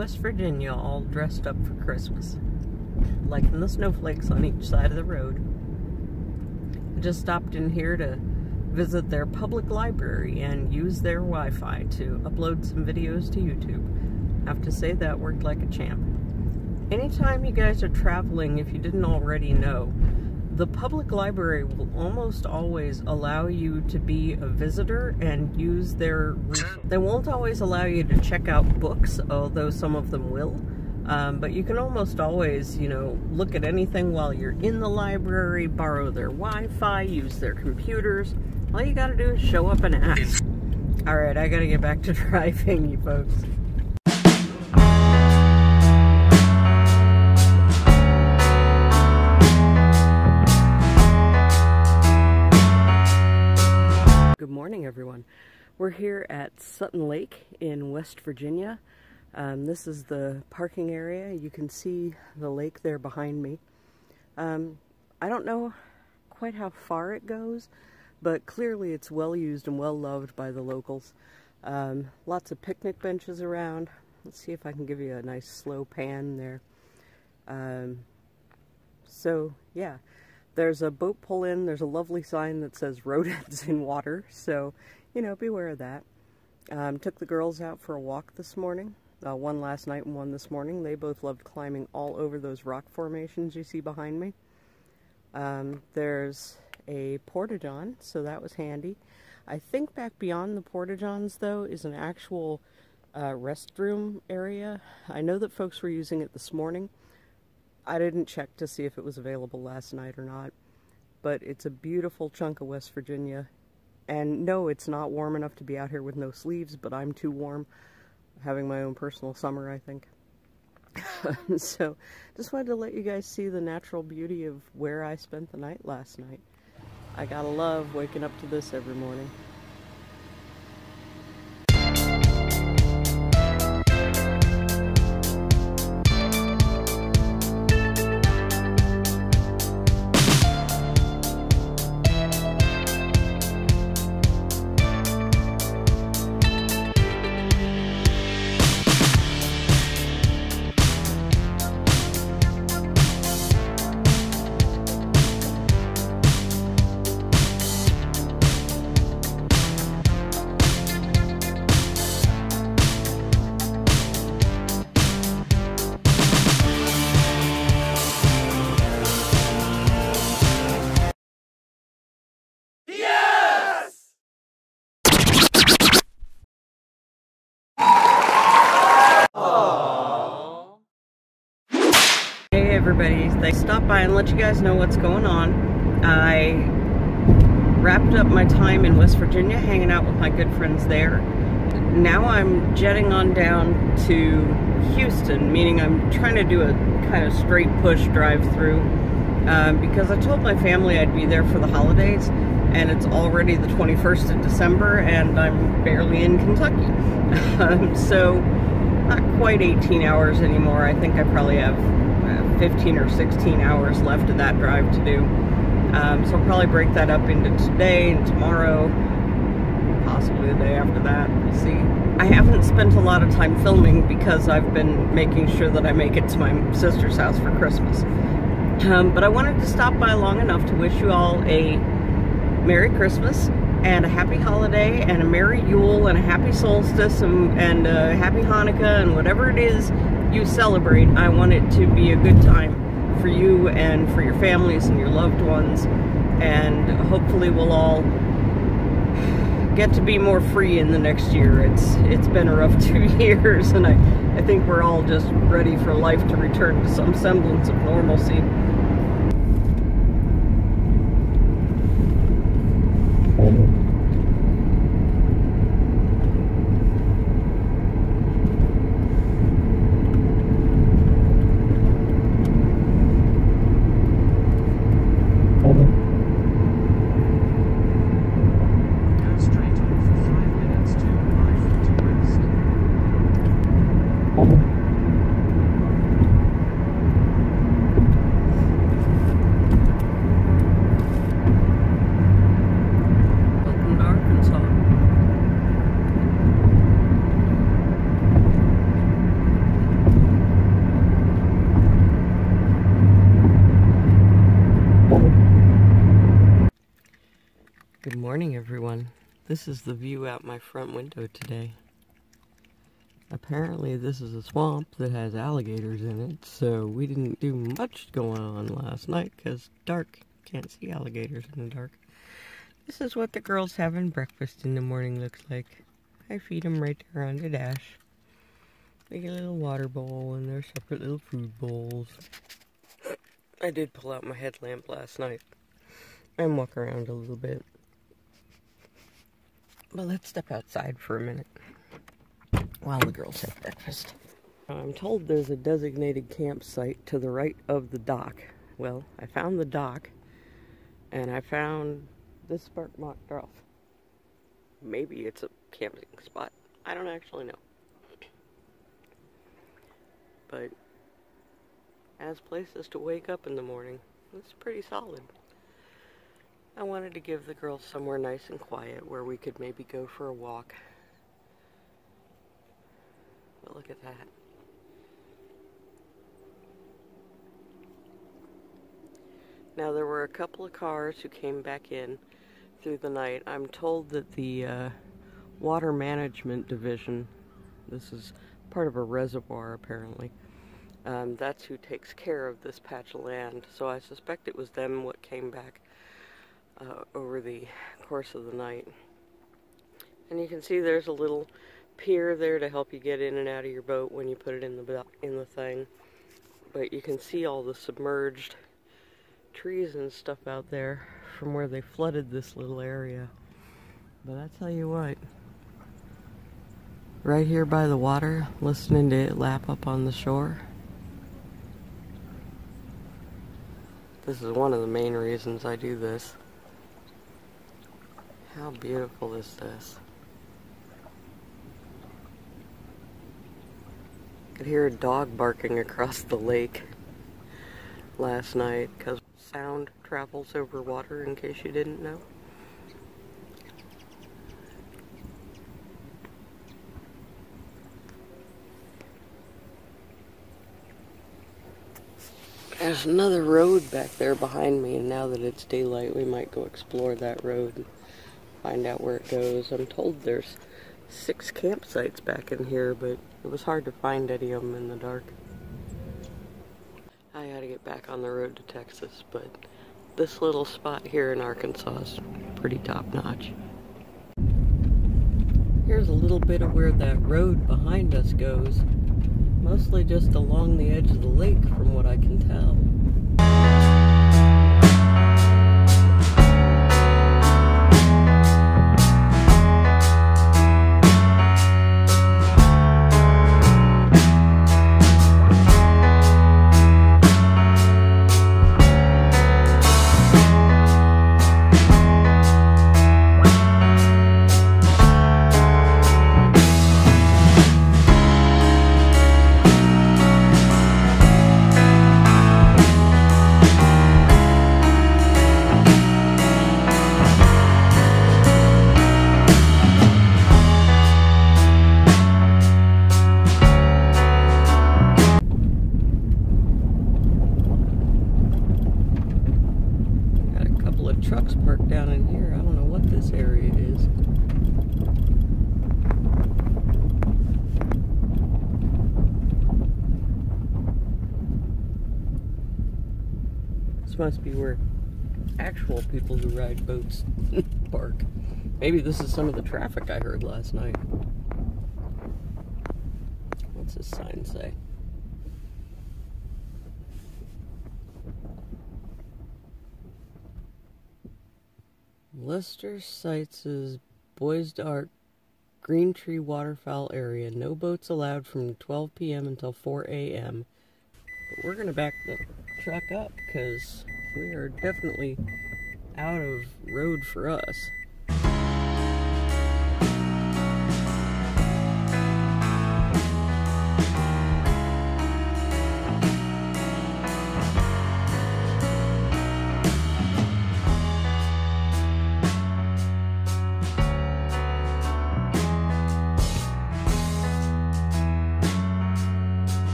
West Virginia, all dressed up for Christmas, liking the snowflakes on each side of the road. I just stopped in here to visit their public library and use their Wi-Fi to upload some videos to YouTube. I have to say that worked like a champ. Anytime you guys are traveling, if you didn't already know, the public library will almost always allow you to be a visitor and use their... They won't always allow you to check out books, although some of them will. But you can almost always, you know, look at anything while you're in the library, borrow their Wi-Fi, use their computers. All you gotta do is show up and ask. Alright, I gotta get back to driving, you folks. Good morning, everyone. We're here at Sutton Lake in West Virginia. This is the parking area. You can see the lake there behind me. I don't know quite how far it goes, but clearly it's well used and well loved by the locals. Lots of picnic benches around. Let's see if I can give you a nice slow pan there. So yeah, there's a boat pull in. There's a lovely sign that says rodents in water, so you know, beware of that. Took the girls out for a walk this morning. One last night and one this morning. They both loved climbing all over those rock formations you see behind me. There's a porta-john, so that was handy. I think back beyond the porta-johns, though, is an actual restroom area. I know that folks were using it this morning. I didn't check to see if it was available last night or not, but it's a beautiful chunk of West Virginia. And no, it's not warm enough to be out here with no sleeves, but I'm too warm. Having my own personal summer, I think. So, just wanted to let you guys see the natural beauty of where I spent the night last night. I gotta love waking up to this every morning. Hey everybody, I stopped by and let you guys know what's going on. I wrapped up my time in West Virginia hanging out with my good friends there. Now I'm jetting on down to Houston, meaning I'm trying to do a kind of straight push drive through because I told my family I'd be there for the holidays, and it's already the 21st of December and I'm barely in Kentucky. So not quite 18 hours anymore. I think I probably have 15 or 16 hours left of that drive to do. So I'll probably break that up into today and tomorrow, possibly the day after that. We'll see. I haven't spent a lot of time filming because I've been making sure that I make it to my sister's house for Christmas. But I wanted to stop by long enough to wish you all a Merry Christmas and a Happy Holiday and a Merry Yule and a Happy Solstice and a Happy Hanukkah and whatever it is you celebrate. I want it to be a good time for you and for your families and your loved ones, and hopefully we'll all get to be more free in the next year. It's been a rough 2 years, and I think we're all just ready for life to return to some semblance of normalcy. morning, everyone. This is the view out my front window today. Apparently this is a swamp that has alligators in it, so we didn't do much going on last night because dark. Can't see alligators in the dark. This is what the girls having breakfast in the morning looks like. I feed them right there on the dash. They get a little water bowl and their separate little food bowls. I did pull out my headlamp last night and walk around a little bit. But let's step outside for a minute while the girls have breakfast. I'm told there's a designated campsite to the right of the dock. Well, I found the dock, and I found this park marked off. Maybe it's a camping spot. I don't actually know. But as places to wake up in the morning, it's pretty solid. I wanted to give the girls somewhere nice and quiet where we could maybe go for a walk. But look at that. Now there were a couple of cars who came back in through the night. I'm told that the Water Management Division, this is part of a reservoir apparently, that's who takes care of this patch of land. So I suspect it was them what came back over the course of the night. And you can see there's a little pier there to help you get in and out of your boat when you put it in the thing. But you can see all the submerged trees and stuff out there from where they flooded this little area. But I tell you what, right here by the water, listening to it lap up on the shore, this is one of the main reasons I do this. How beautiful is this? I could hear a dog barking across the lake last night because sound travels over water, in case you didn't know. There's another road back there behind me, and now that it's daylight, we might go explore that road and find out where it goes. I'm told there's 6 campsites back in here, but it was hard to find any of them in the dark. I gotta get back on the road to Texas, but this little spot here in Arkansas is pretty top-notch. Here's a little bit of where that road behind us goes. Mostly just along the edge of the lake, from what I can tell. Trucks parked down in here. I don't know what this area is. This must be where actual people who ride boats park. Maybe this is some of the traffic I heard last night. What's this sign say? Lester Sites' Boys to Ark Green Tree Waterfowl Area. No boats allowed from 12 p.m. until 4 a.m. But we're going to back the truck up because we are definitely out of road for us.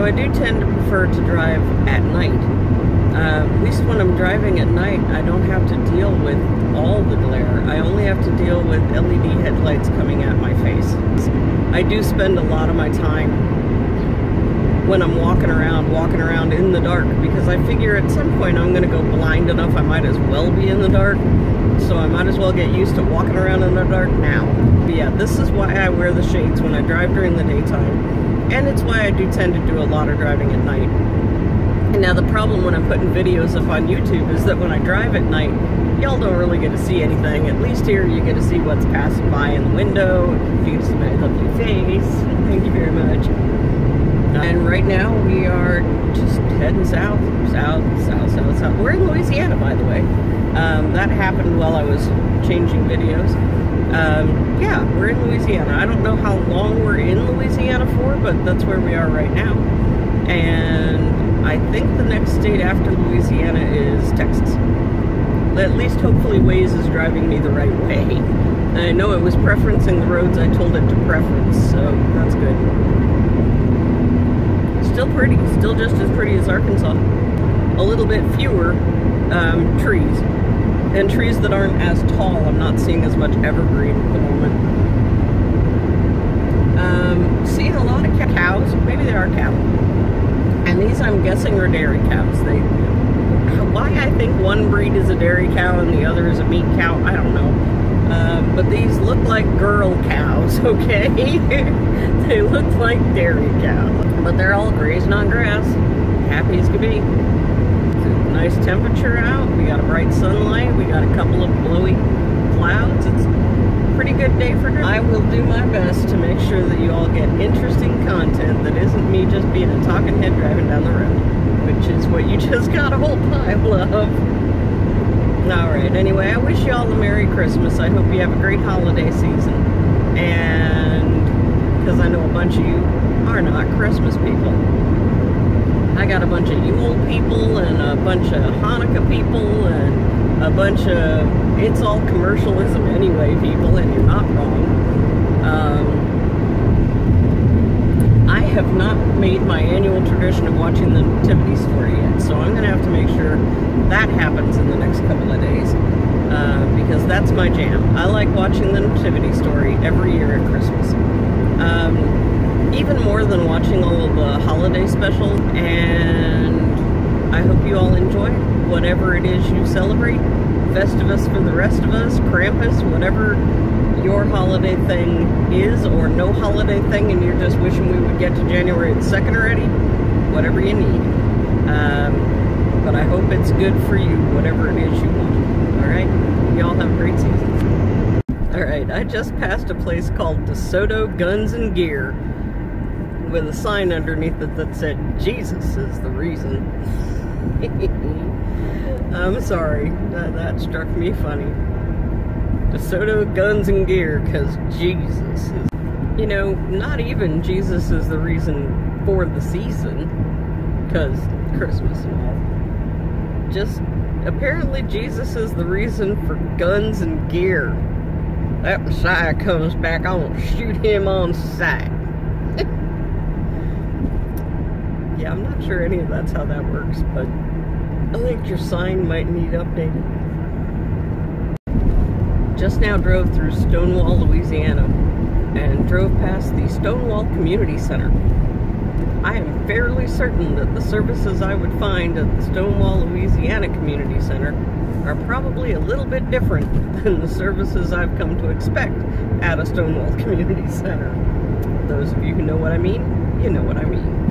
know, I do tend to prefer to drive at night. At least when I'm driving at night, I don't have to deal with all the glare. I only have to deal with LED headlights coming at my face. I do spend a lot of my time when I'm walking around in the dark, because I figure at some point I'm gonna go blind enough I might as well be in the dark. So I might as well get used to walking around in the dark now. But yeah, this is why I wear the shades when I drive during the daytime. And it's why I do tend to do a lot of driving at night. And now the problem when I'm putting videos up on YouTube is that when I drive at night, y'all don't really get to see anything. At least here you get to see what's passing by in the window. You get to see my lovely face. Thank you very much. And right now we are just heading south. We're in Louisiana, by the way. That happened while I was changing videos. Yeah, we're in Louisiana. I don't know how long we're in Louisiana for, but that's where we are right now. And I think the next state after Louisiana is Texas. At least hopefully Waze is driving me the right way. I know it was preferencing the roads I told it to preference, so that's good. Still pretty, still just as pretty as Arkansas. A little bit fewer trees. And trees that aren't as tall. I'm not seeing as much evergreen at the moment. Seeing a lot of cows. Maybe there are cattle. And these, I'm guessing, are dairy cows. Why I think one breed is a dairy cow and the other is a meat cow, I don't know. But these look like girl cows, okay? They look like dairy cows. But they're all grazing on grass. Happy as could be. Nice temperature out. We got a bright sunlight. We got a couple of blowy clouds. It's a pretty good day for driving. I will do my best to make sure that you all get interesting content that isn't me just being a talking head driving down the road, which is what you just got a whole pile of. Alright, anyway, I wish you all a Merry Christmas. I hope you have a great holiday season. And because I know a bunch of you are not Christmas people. I got a bunch of Yule people and a bunch of Hanukkah people and a bunch of it's all commercialism anyway people, and you're not wrong. I have not made my annual tradition of watching the nativity story yet, so I'm going to have to make sure that happens in the next couple of days, because that's my jam. I like watching the nativity story every year at Christmas. Even more than watching all of the holiday specials, and I hope you all enjoy whatever it is you celebrate. Festivus for the rest of us, Krampus, whatever your holiday thing is, or no holiday thing and you're just wishing we would get to January the 2nd already, whatever you need. But I hope it's good for you, whatever it is you want. Alright? Y'all have a great season. Alright, I just passed a place called DeSoto Guns and Gear, with a sign underneath it that said, Jesus is the reason. I'm sorry, that struck me funny. DeSoto Guns and Gear, because Jesus is... You know, not even Jesus is the reason for the season, because Christmas and all. Just, apparently Jesus is the reason for guns and gear. That Messiah comes back, I won't shoot him on sight. Yeah, I'm not sure any of that's how that works, but I think your sign might need updated. Just now drove through Stonewall, Louisiana, and drove past the Stonewall Community Center. I am fairly certain that the services I would find at the Stonewall, Louisiana Community Center are probably a little bit different than the services I've come to expect at a Stonewall Community Center. Those of you who know what I mean, you know what I mean.